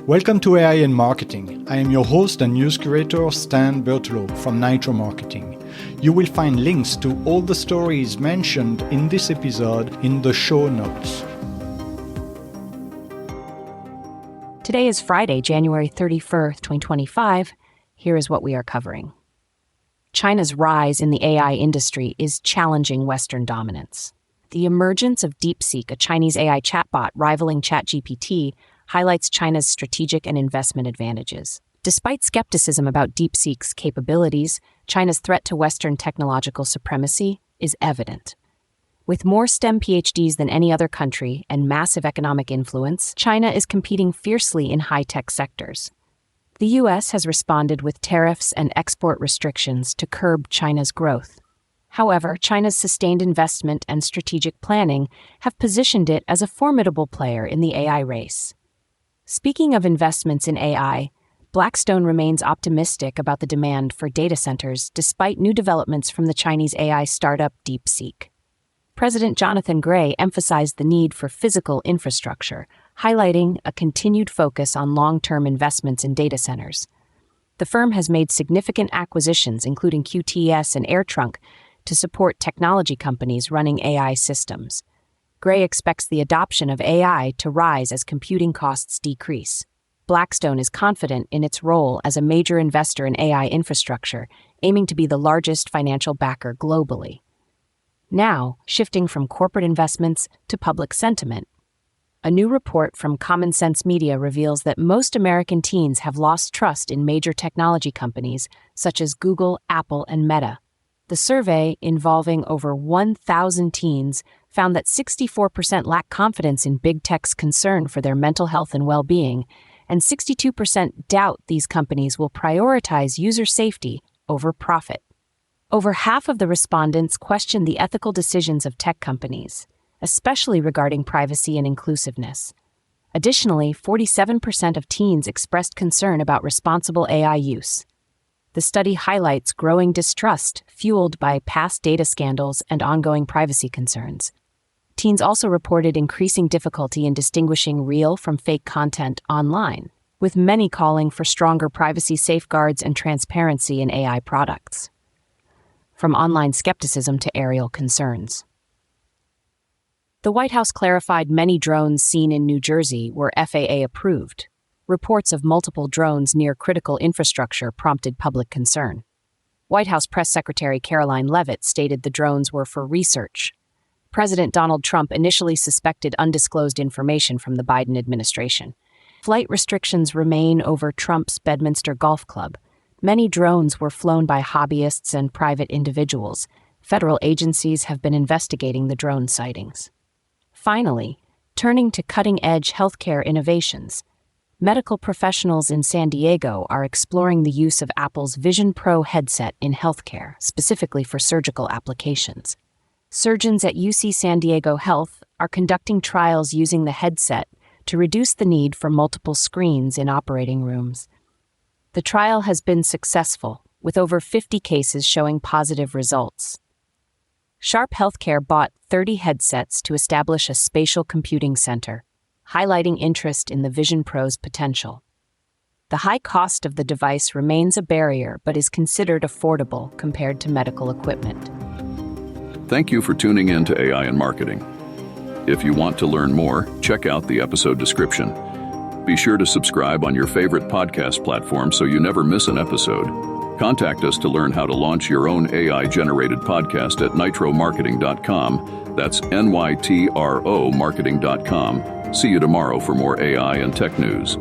Welcome to AI in Marketing. I am your host and news curator, Stan Bertolo from Nitro Marketing. You will find links to all the stories mentioned in this episode in the show notes. Today is Friday, January 31st, 2025. Here is what we are covering. China's rise in the AI industry is challenging Western dominance. The emergence of DeepSeek, a Chinese AI chatbot rivaling ChatGPT, highlights China's strategic and investment advantages. Despite skepticism about DeepSeek's capabilities, China's threat to Western technological supremacy is evident. With more STEM PhDs than any other country and massive economic influence, China is competing fiercely in high-tech sectors. The U.S. has responded with tariffs and export restrictions to curb China's growth. However, China's sustained investment and strategic planning have positioned it as a formidable player in the AI race. Speaking of investments in AI, Blackstone remains optimistic about the demand for data centers despite new developments from the Chinese AI startup DeepSeek. President Jonathan Gray emphasized the need for physical infrastructure, highlighting a continued focus on long-term investments in data centers. The firm has made significant acquisitions, including QTS and AirTrunk, to support technology companies running AI systems. Gray expects the adoption of AI to rise as computing costs decrease. Blackstone is confident in its role as a major investor in AI infrastructure, aiming to be the largest financial backer globally. Now, shifting from corporate investments to public sentiment. A new report from Common Sense Media reveals that most American teens have lost trust in major technology companies such as Google, Apple, and Meta. The survey, involving over 1,000 teens, found that 64% lack confidence in big tech's concern for their mental health and well-being, and 62% doubt these companies will prioritize user safety over profit. Over half of the respondents questioned the ethical decisions of tech companies, especially regarding privacy and inclusiveness. Additionally, 47% of teens expressed concern about responsible AI use. The study highlights growing distrust fueled by past data scandals and ongoing privacy concerns. Teens also reported increasing difficulty in distinguishing real from fake content online, with many calling for stronger privacy safeguards and transparency in AI products. From online skepticism to aerial concerns. The White House clarified many drones seen in New Jersey were FAA-approved. Reports of multiple drones near critical infrastructure prompted public concern. White House Press Secretary Caroline Leavitt stated the drones were for research. President Donald Trump initially suspected undisclosed information from the Biden administration. Flight restrictions remain over Trump's Bedminster Golf Club. Many drones were flown by hobbyists and private individuals. Federal agencies have been investigating the drone sightings. Finally, turning to cutting-edge healthcare innovations, medical professionals in San Diego are exploring the use of Apple's Vision Pro headset in healthcare, specifically for surgical applications. Surgeons at UC San Diego Health are conducting trials using the headset to reduce the need for multiple screens in operating rooms. The trial has been successful, with over 50 cases showing positive results. Sharp Healthcare bought 30 headsets to establish a spatial computing center, highlighting interest in the Vision Pro's potential. The high cost of the device remains a barrier but is considered affordable compared to medical equipment. Thank you for tuning in to AI in Marketing. If you want to learn more, check out the episode description. Be sure to subscribe on your favorite podcast platform so you never miss an episode. Contact us to learn how to launch your own AI-generated podcast at nitromarketing.com. That's NYTRO marketing.com. See you tomorrow for more AI and tech news.